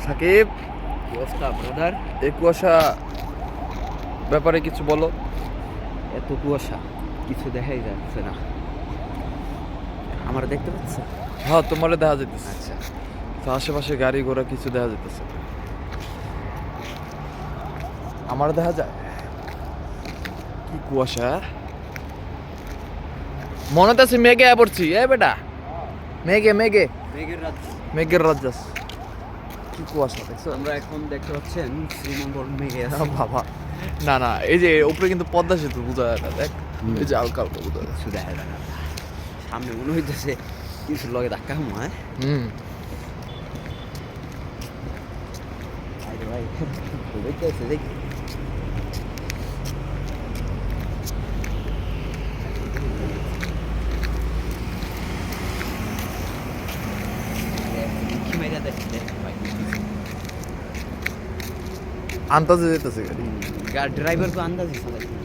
সাকিব, কি অবস্থা ব্রাদার? এই কুয়াশা ব্যাপারে কিছু বলো। এত কুয়াশা, কিছু দেখাই যাচ্ছে না। আমার দেখতে পাচ্ছ? হ্যাঁ, তোমারে দেখা যেতেছে। আচ্ছা, তো আশেপাশে গাড়ি ঘোড়া কিছু দেখা যেতেছে। আমার দেখা যায় কি কুয়াশা। মনে আছে মেঘে পড়ছি, এ বেটা, মেঘে মেঘে মেঘের রাজ্য। মেঘের রাজ্জাস। কি কুয়াশা দেখছো? আমরা এখন দেখতে পাচ্ছেন শ্রীমঙ্গল মেঘে না আছে। বাবা, না না, এই যে উপরে কিন্তু পদ্মা সেতু বোঝা যায় না, দেখ এই যে হালকা হালকা বোঝা যায়। কিছু দেখা যায় না। সামনে মনে হইতেছে কিছু লগে ধাক্কা খামো। হ্যাঁ হুম, আরে ভাই, দেখতেছে দেখি। কি মেঘা দেখছে ভাই? আন্তাজে যেতেছে গাড়ি। ড্রাইভার তো আন্দাজই চালাইছে।